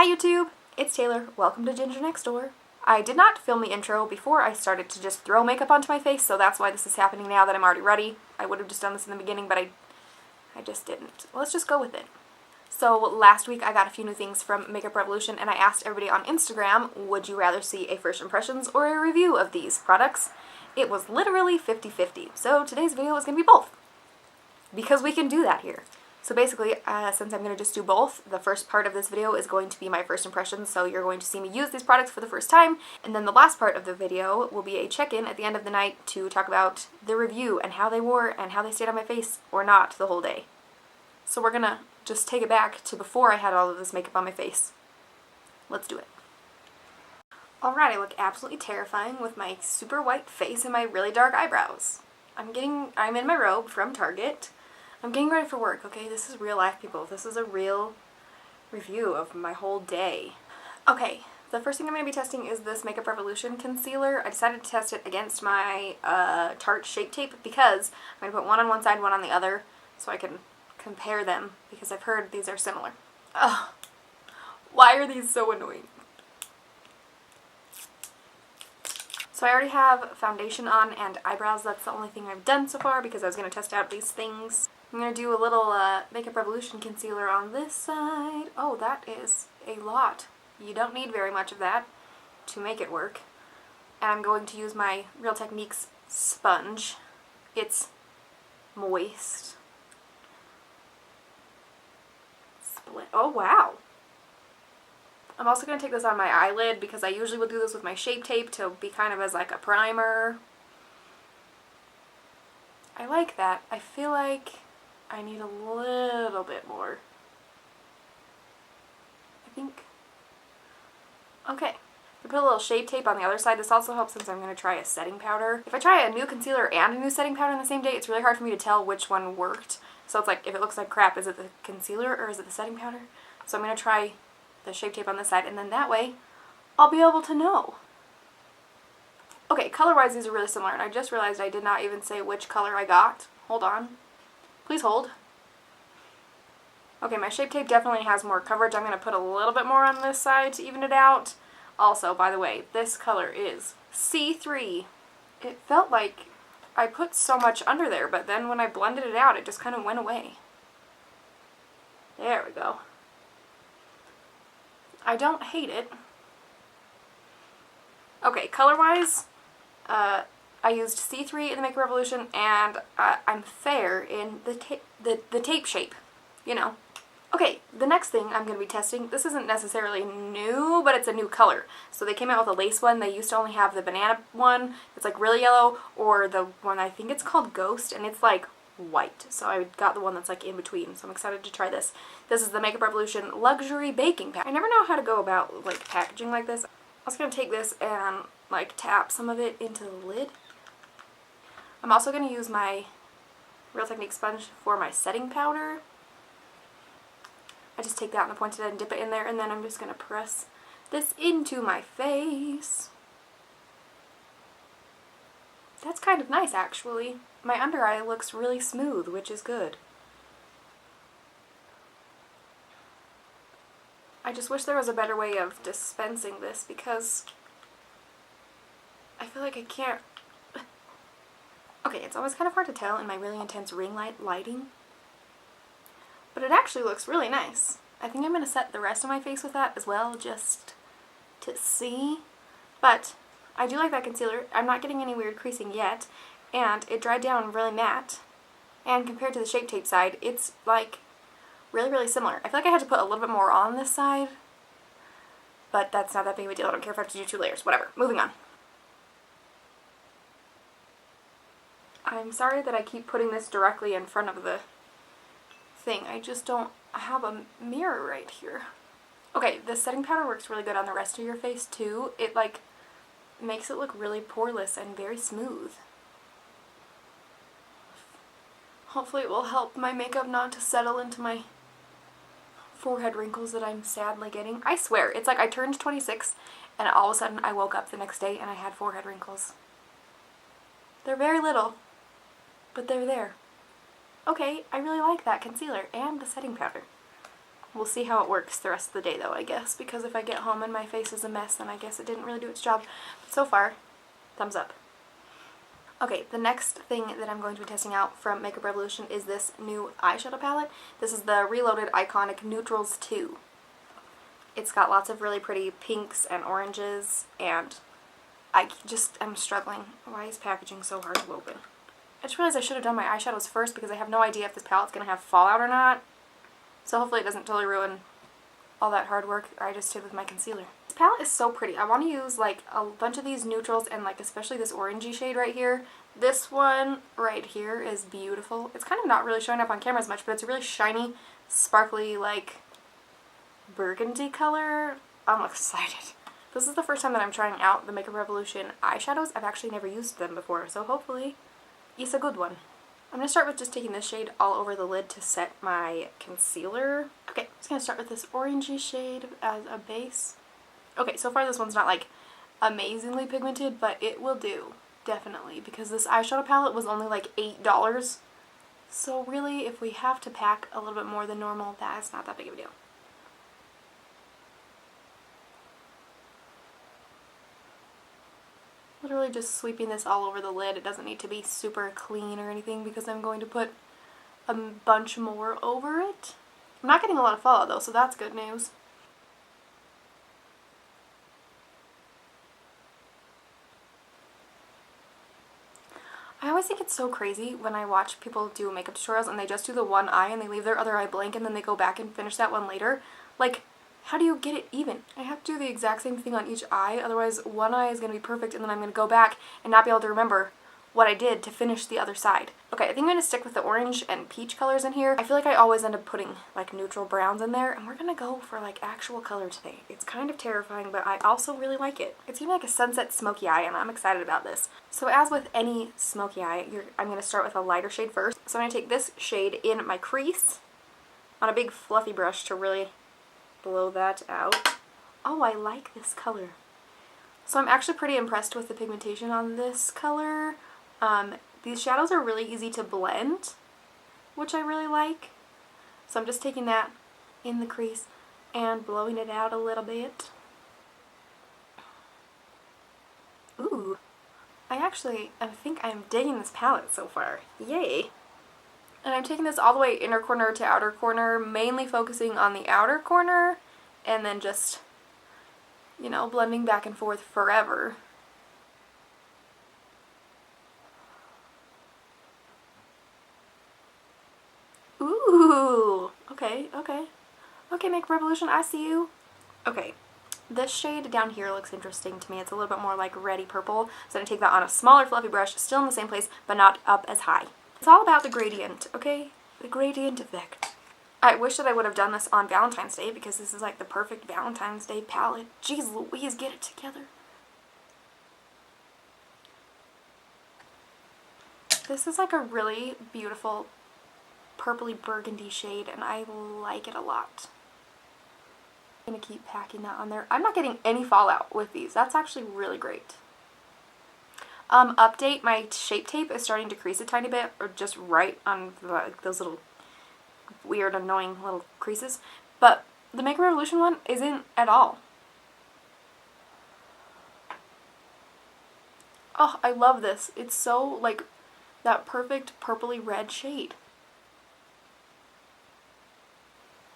Hi YouTube, it's Taylor. Welcome to Ginger Next Door. I did not film the intro before I started to just throw makeup onto my face, so that's why this is happening now that I'm already ready. I would have just done this in the beginning, but I just didn't. Let's just go with it. So last week I got a few new things from Makeup Revolution, and I asked everybody on Instagram, would you rather see a first impressions or a review of these products? It was literally 50-50, so today's video is going to be both. Because we can do that here. So basically, since I'm going to just do both, the first part of this video is going to be my first impressions, so you're going to see me use these products for the first time, and then the last part of the video will be a check-in at the end of the night to talk about the review and how they wore and how they stayed on my face or not the whole day. So we're going to just take it back to before I had all of this makeup on my face. Let's do it. Alright, I look absolutely terrifying with my super white face and my really dark eyebrows. I'm in my robe from Target. I'm getting ready for work, okay? This is real life, people. This is a real review of my whole day. Okay, the first thing I'm going to be testing is this Makeup Revolution concealer. I decided to test it against my Tarte Shape Tape because I'm going to put one on one side, one on the other, so I can compare them because I've heard these are similar. Ugh. Why are these so annoying? So I already have foundation on and eyebrows. That's the only thing I've done so far because I was going to test out these things. I'm going to do a little Makeup Revolution concealer on this side. Oh, that is a lot. You don't need very much of that to make it work. And I'm going to use my Real Techniques sponge. It's moist. Split. Oh, wow. I'm also going to take this on my eyelid because I usually would do this with my Shape Tape to be kind of as like a primer. I like that. I feel like I need a little bit more. I think. Okay. I put a little Shape Tape on the other side. This also helps since I'm going to try a setting powder. If I try a new concealer and a new setting powder on the same day, it's really hard for me to tell which one worked. So it's like, if it looks like crap, is it the concealer or is it the setting powder? So I'm going to try the Shape Tape on this side, and then that way I'll be able to know. Okay, color-wise these are really similar, and I just realized I did not even say which color I got. Hold on. Please hold. Okay, my Shape Tape definitely has more coverage. I'm going to put a little bit more on this side to even it out. Also, by the way, this color is C3. It felt like I put so much under there, but then when I blended it out, it just kind of went away. There we go. I don't hate it. Okay, color-wise, I used C3 in the Makeup Revolution, and I'm fair in the tape shape, you know. Okay, the next thing I'm going to be testing, this isn't necessarily new, but it's a new color. So they came out with a lace one. They used to only have the banana one. It's like really yellow, or the one I think it's called Ghost, and it's like white. So I got the one that's like in between, so I'm excited to try this. This is the Makeup Revolution Luxury Baking Pack. I never know how to go about like packaging like this. I was going to take this and like tap some of it into the lid. I'm also going to use my Real Techniques sponge for my setting powder. I just take that on the pointed end and dip it in there, and then I'm just going to press this into my face. That's kind of nice, actually. My under eye looks really smooth, which is good. I just wish there was a better way of dispensing this because I feel like I can't. Okay, it's always kind of hard to tell in my really intense ring light lighting, but it actually looks really nice. I think I'm going to set the rest of my face with that as well, just to see. But I do like that concealer. I'm not getting any weird creasing yet, and it dried down really matte. And compared to the Shape Tape side, it's like really, really similar. I feel like I had to put a little bit more on this side, but that's not that big of a deal. I don't care if I have to do 2 layers. Whatever. Moving on. I'm sorry that I keep putting this directly in front of the thing. I just don't have a mirror right here. Okay, the setting powder works really good on the rest of your face too. It like makes it look really poreless and very smooth. Hopefully it will help my makeup not to settle into my forehead wrinkles that I'm sadly getting. I swear, it's like I turned 26 and all of a sudden I woke up the next day and I had forehead wrinkles. They're very little, but they're there. Okay, I really like that concealer and the setting powder. We'll see how it works the rest of the day though, I guess, because if I get home and my face is a mess, then I guess it didn't really do its job. But so far, thumbs up. Okay, the next thing that I'm going to be testing out from Makeup Revolution is this new eyeshadow palette. This is the Reloaded Iconic Neutrals 2. It's got lots of really pretty pinks and oranges, and I'm struggling. Why is packaging so hard to open? I just realized I should have done my eyeshadows first because I have no idea if this palette's going to have fallout or not. So hopefully it doesn't totally ruin all that hard work I just did with my concealer. This palette is so pretty. I want to use like a bunch of these neutrals and like especially this orangey shade right here. This one right here is beautiful. It's kind of not really showing up on camera as much, but it's a really shiny, sparkly, like burgundy color. I'm excited. This is the first time that I'm trying out the Makeup Revolution eyeshadows. I've actually never used them before, so hopefully it's a good one. I'm going to start with just taking this shade all over the lid to set my concealer. Okay, I'm just going to start with this orangey shade as a base. Okay, so far this one's not like amazingly pigmented, but it will do, definitely, because this eyeshadow palette was only like $8. So really, if we have to pack a little bit more than normal, that's not that big of a deal. Literally just sweeping this all over the lid. It doesn't need to be super clean or anything because I'm going to put a bunch more over it. I'm not getting a lot of fallout though, so that's good news. I always think it's so crazy when I watch people do makeup tutorials and they just do the one eye and they leave their other eye blank and then they go back and finish that one later. Like, how do you get it even? I have to do the exact same thing on each eye, otherwise one eye is going to be perfect and then I'm going to go back and not be able to remember what I did to finish the other side. Okay, I think I'm going to stick with the orange and peach colors in here. I feel like I always end up putting like neutral browns in there, and we're going to go for like actual color today. It's kind of terrifying, but I also really like it. It's even like a sunset smoky eye, and I'm excited about this. So as with any smoky eye, I'm going to start with a lighter shade first. So I'm going to take this shade in my crease on a big fluffy brush to really blow that out. Oh, I like this color. So I'm actually pretty impressed with the pigmentation on this color. These shadows are really easy to blend, which I really like. So I'm just taking that in the crease and blowing it out a little bit. Ooh. I think I'm digging this palette so far. Yay! And I'm taking this all the way inner corner to outer corner, mainly focusing on the outer corner, and then just, you know, blending back and forth forever. Ooh! Okay, okay. Okay, Makeup Revolution, I see you. Okay, this shade down here looks interesting to me. It's a little bit more like reddy purple, so I'm going to take that on a smaller fluffy brush, still in the same place, but not up as high. It's all about the gradient, okay? The gradient effect. I wish that I would have done this on Valentine's Day because this is like the perfect Valentine's Day palette. Jeez Louise, get it together. This is like a really beautiful purpley burgundy shade and I like it a lot. I'm going to keep packing that on there. I'm not getting any fallout with these. That's actually really great. Update, my Shape Tape is starting to crease a tiny bit, or just right on those little weird, annoying little creases. But the Makeup Revolution one isn't at all. Oh, I love this. It's so, like, that perfect purpley red shade.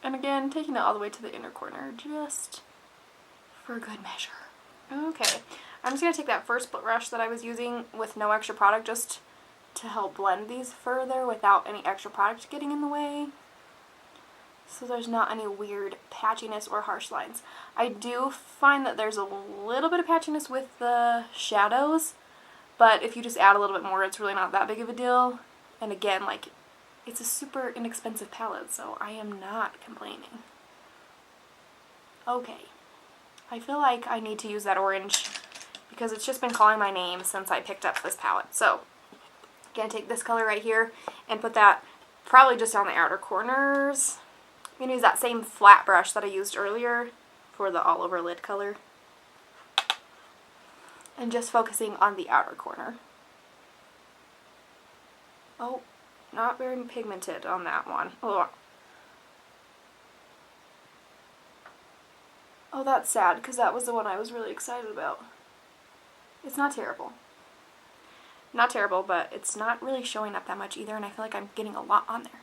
And again, taking it all the way to the inner corner, just for good measure. Okay, I'm just going to take that first brush that I was using with no extra product just to help blend these further without any extra product getting in the way. So there's not any weird patchiness or harsh lines. I do find that there's a little bit of patchiness with the shadows, but if you just add a little bit more, it's really not that big of a deal. And again, like, it's a super inexpensive palette, so I am not complaining. Okay. I feel like I need to use that orange because it's just been calling my name since I picked up this palette. So, I'm going to take this color right here and put that probably just on the outer corners. I'm going to use that same flat brush that I used earlier for the all over lid color. And just focusing on the outer corner. Oh, not very pigmented on that one. Oh. Oh, that's sad, because that was the one I was really excited about. It's not terrible. Not terrible, but it's not really showing up that much either, and I feel like I'm getting a lot on there.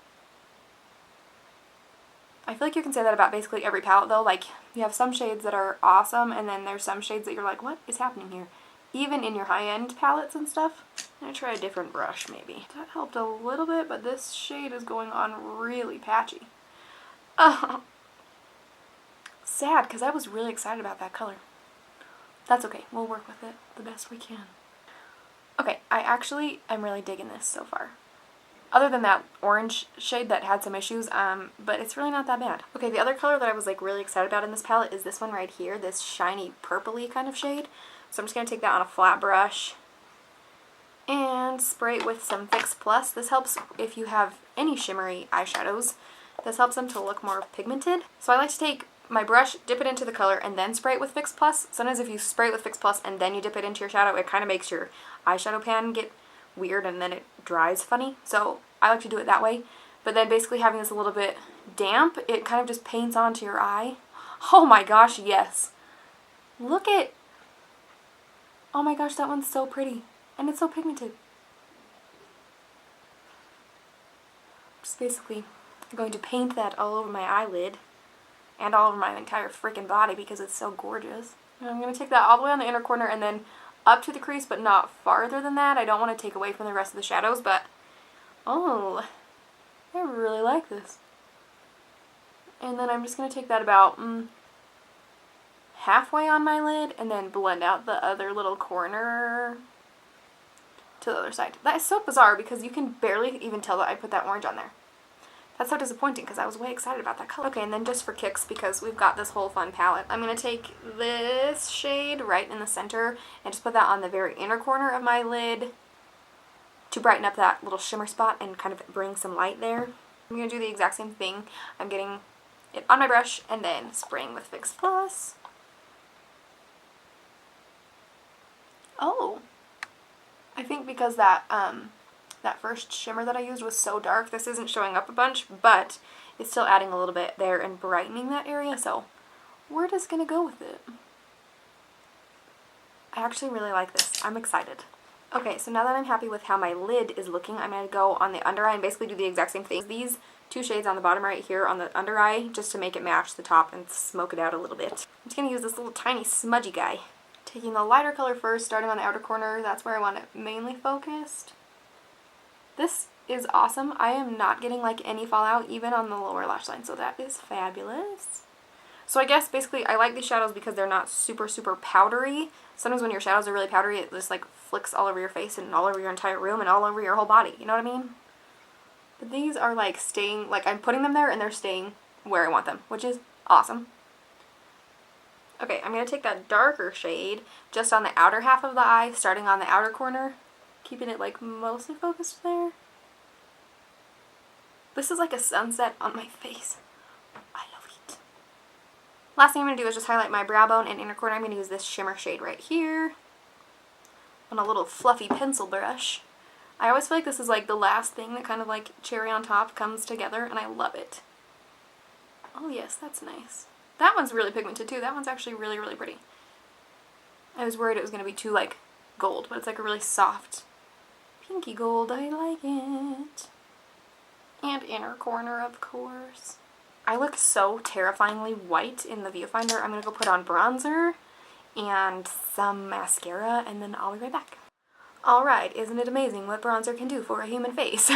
I feel like you can say that about basically every palette, though. Like, you have some shades that are awesome, and then there's some shades that you're like, what is happening here? Even in your high-end palettes and stuff. I'm going to try a different brush, maybe. That helped a little bit, but this shade is going on really patchy. Oh. Sad, because I was really excited about that color. That's okay. We'll work with it the best we can. Okay, I actually am really digging this so far. Other than that orange shade that had some issues, but it's really not that bad. Okay, the other color that I was like really excited about in this palette is this one right here, this shiny purpley kind of shade. So I'm just going to take that on a flat brush and spray it with some Fix Plus. This helps if you have any shimmery eyeshadows. This helps them to look more pigmented. So I like to take my brush, dip it into the color, and then spray it with Fix Plus. Sometimes if you spray it with Fix Plus and then you dip it into your shadow, it kind of makes your eyeshadow pan get weird and then it dries funny. So I like to do it that way. But then basically having this a little bit damp, it kind of just paints onto your eye. Oh my gosh, yes. Look at... Oh my gosh, that one's so pretty. And it's so pigmented. Just basically going to paint that all over my eyelid. And all over my entire freaking body because it's so gorgeous. And I'm going to take that all the way on the inner corner and then up to the crease, but not farther than that. I don't want to take away from the rest of the shadows, but... Oh, I really like this. And then I'm just going to take that about... halfway on my lid and then blend out the other little corner to the other side. That is so bizarre because you can barely even tell that I put that orange on there. That's so disappointing because I was way excited about that color. Okay, and then just for kicks, because we've got this whole fun palette, I'm going to take this shade right in the center and just put that on the very inner corner of my lid to brighten up that little shimmer spot and kind of bring some light there. I'm going to do the exact same thing. I'm getting it on my brush and then spraying with Fix Plus. Oh, I think because that that first shimmer that I used was so dark, this isn't showing up a bunch, but it's still adding a little bit there and brightening that area, so we're just gonna go with it. I actually really like this. I'm excited. Okay, so now that I'm happy with how my lid is looking, I'm gonna go on the under eye and basically do the exact same thing. These two shades on the bottom right here on the under eye, just to make it match the top and smoke it out a little bit. I'm just gonna use this little tiny smudgy guy. Taking the lighter color first, starting on the outer corner, that's where I want it mainly focused. This is awesome. I am not getting like any fallout even on the lower lash line, so that is fabulous. So I guess basically I like these shadows because they're not super powdery. Sometimes when your shadows are really powdery, it just like flicks all over your face and all over your entire room and all over your whole body, you know what I mean? But these are like staying, like I'm putting them there and they're staying where I want them, which is awesome. Okay, I'm going to take that darker shade just on the outer half of the eye, starting on the outer corner, keeping it like mostly focused there. This is like a sunset on my face. I love it. Last thing I'm going to do is just highlight my brow bone and inner corner. I'm going to use this shimmer shade right here on a little fluffy pencil brush. I always feel like this is like the last thing that kind of like cherry on top comes together, and I love it. Oh yes, that's nice. That one's really pigmented too. That one's actually really pretty. I was worried it was going to be too like gold, but it's like a really soft pinky gold. I like it. And inner corner, of course. I look so terrifyingly white in the viewfinder. I'm going to go put on bronzer and some mascara, and then I'll be right back. Alright, isn't it amazing what bronzer can do for a human face?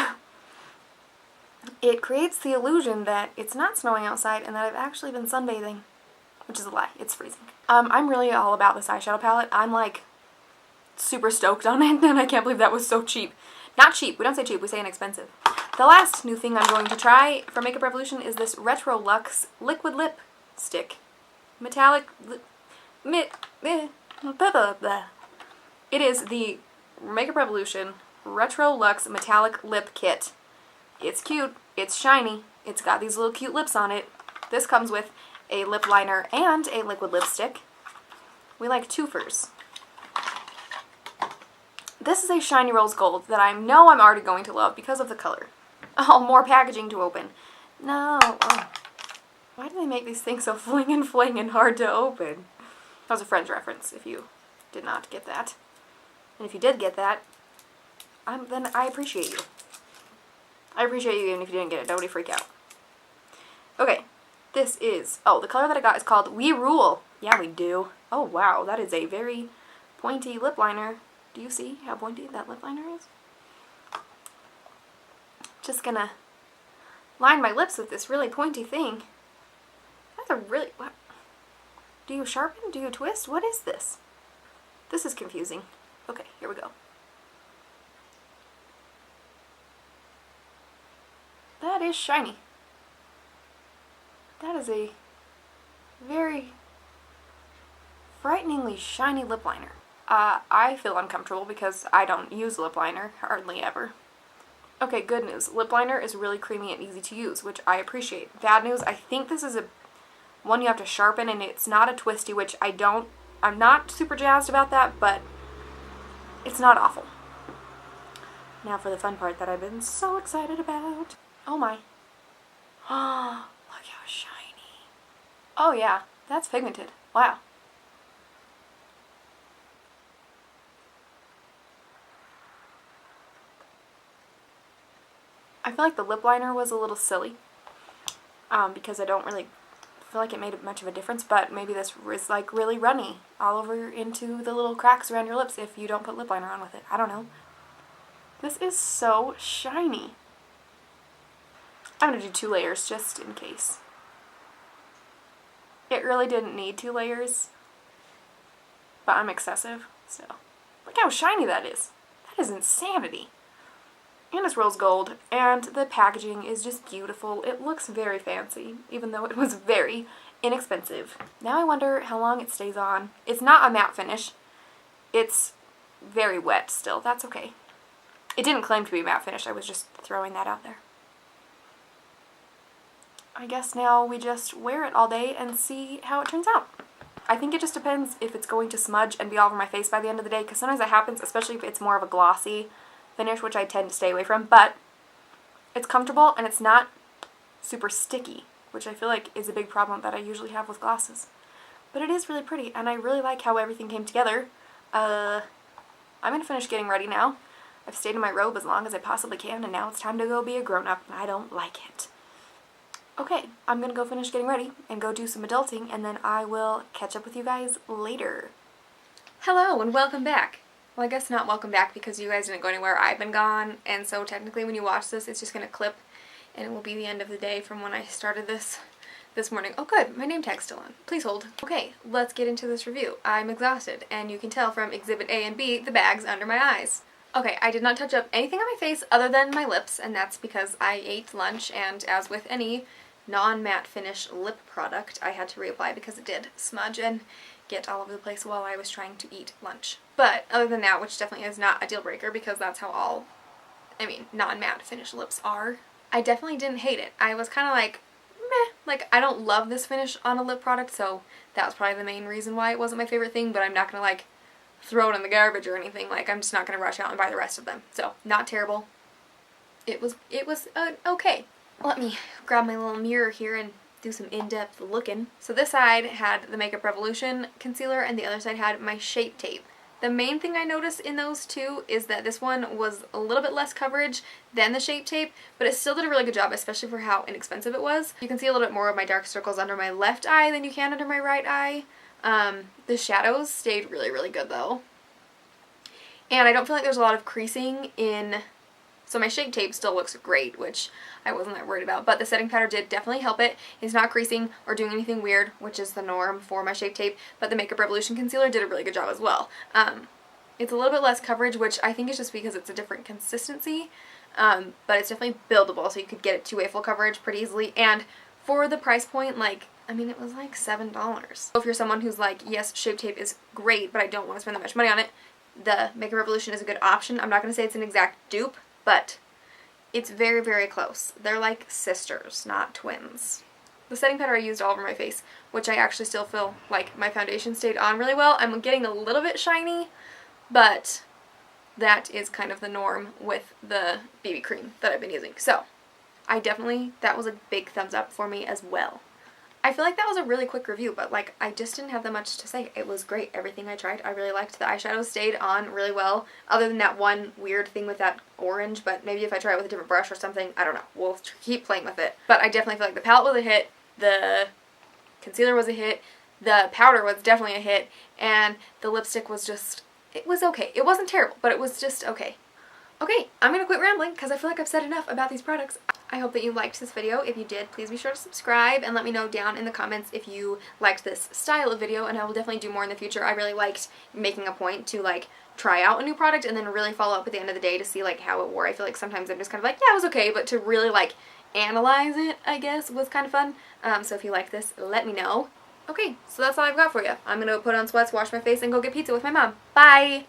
It creates the illusion that it's not snowing outside and that I've actually been sunbathing, which is a lie. It's freezing. I'm really all about this eyeshadow palette. I'm like super stoked on it, and I can't believe that was so cheap. Not cheap. We don't say cheap. We say inexpensive. The last new thing I'm going to try for Makeup Revolution is this Retro Luxe Liquid Lip Stick. Metallic... It is the Makeup Revolution Retro Luxe Metallic Lip Kit. It's cute, it's shiny, it's got these little cute lips on it. This comes with a lip liner and a liquid lipstick. We like twofers. This is a Shiny Rose Gold that I know I'm already going to love because of the color. Oh, more packaging to open. No. Oh. Why do they make these things so fling and hard to open? That was a Friends reference, if you did not get that. And if you did get that, then I appreciate you. I appreciate you even if you didn't get it. Nobody freak out. Okay, this is, oh, the color that I got is called We Rule. Yeah, we do. Oh, wow, that is a very pointy lip liner. Do you see how pointy that lip liner is? Just gonna line my lips with this really pointy thing. That's a really, what? Do you sharpen? Do you twist? What is this? This is confusing. Okay, here we go. That is shiny. That is a very frighteningly shiny lip liner. I feel uncomfortable because I don't use lip liner, hardly ever. Okay, good news. Lip liner is really creamy and easy to use, which I appreciate. Bad news, I think this is one you have to sharpen, and it's not a twisty, which I'm not super jazzed about that, but it's not awful. Now for the fun part that I've been so excited about. Oh my. Oh, look how shiny. Oh yeah, that's pigmented. Wow. I feel like the lip liner was a little silly because I don't really feel like it made much of a difference, but maybe this is like really runny all over into the little cracks around your lips if you don't put lip liner on with it. I don't know. This is so shiny. I'm going to do 2 layers just in case. It really didn't need 2 layers, but I'm excessive, so. Look how shiny that is. That is insanity. And it's rose gold, and the packaging is just beautiful. It looks very fancy, even though it was very inexpensive. Now I wonder how long it stays on. It's not a matte finish. It's very wet still. That's okay. It didn't claim to be a matte finish. I was just throwing that out there. I guess now we just wear it all day and see how it turns out. I think it just depends if it's going to smudge and be all over my face by the end of the day, because sometimes that happens, especially if it's more of a glossy finish, which I tend to stay away from, but it's comfortable and it's not super sticky, which I feel like is a big problem that I usually have with glosses. But it is really pretty, and I really like how everything came together. I'm going to finish getting ready now. I've stayed in my robe as long as I possibly can, and now it's time to go be a grown-up, and I don't like it. Okay, I'm going to go finish getting ready and go do some adulting, and then I will catch up with you guys later. Hello, and welcome back. Well, I guess not welcome back because you guys didn't go anywhere. I've been gone, and so technically when you watch this, it's just going to clip, and it will be the end of the day from when I started this morning. Oh good, my name tag's still on. Please hold. Okay, let's get into this review. I'm exhausted, and you can tell from Exhibit A and B, the bags under my eyes. Okay, I did not touch up anything on my face other than my lips, and that's because I ate lunch, and as with any non-matte finish lip product, I had to reapply because it did smudge and get all over the place while I was trying to eat lunch. But other than that, which definitely is not a deal breaker because that's how all, non-matte finish lips are, I definitely didn't hate it. I was kind of like, meh, like I don't love this finish on a lip product, so that was probably the main reason why it wasn't my favorite thing, but I'm not going to like throw it in the garbage or anything. Like I'm just not going to rush out and buy the rest of them. So, not terrible. It was okay. Let me grab my little mirror here and do some in-depth looking. So this side had the Makeup Revolution concealer and the other side had my Shape Tape. The main thing I noticed in those two is that this one was a little bit less coverage than the Shape Tape, but it still did a really good job, especially for how inexpensive it was. You can see a little bit more of my dark circles under my left eye than you can under my right eye. The shadows stayed really, really good though. And I don't feel like there's a lot of creasing in... So my Shape Tape still looks great, which I wasn't that worried about, but the setting powder did definitely help it. It's not creasing or doing anything weird, which is the norm for my Shape Tape, but the Makeup Revolution concealer did a really good job as well. It's a little bit less coverage, which I think is just because it's a different consistency, but it's definitely buildable, so you could get it two-way full coverage pretty easily, and for the price point, like, it was like $7. So if you're someone who's like, yes, Shape Tape is great, but I don't want to spend that much money on it, the Makeup Revolution is a good option. I'm not going to say it's an exact dupe, but it's very, very close. They're like sisters, not twins. The setting powder I used all over my face, which I actually still feel like my foundation stayed on really well. I'm getting a little bit shiny, but that is kind of the norm with the BB cream that I've been using. So, that was a big thumbs up for me as well. I feel like that was a really quick review, but like I just didn't have that much to say. It was great. Everything I tried, I really liked. The eyeshadow stayed on really well, other than that one weird thing with that orange, but maybe if I try it with a different brush or something, I don't know. We'll keep playing with it. But I definitely feel like the palette was a hit, the concealer was a hit, the powder was definitely a hit, and the lipstick was just, it was okay. It wasn't terrible, but it was just okay. Okay, I'm gonna quit rambling because I feel like I've said enough about these products. I hope that you liked this video. If you did, please be sure to subscribe and let me know down in the comments if you liked this style of video, and I will definitely do more in the future. I really liked making a point to like try out a new product and then really follow up at the end of the day to see like how it wore. I feel like sometimes I'm just kind of like, yeah, it was okay, but to really like analyze it, I guess, was kind of fun. So if you like this, let me know. Okay, so that's all I've got for you. I'm gonna put on sweats, wash my face, and go get pizza with my mom. Bye!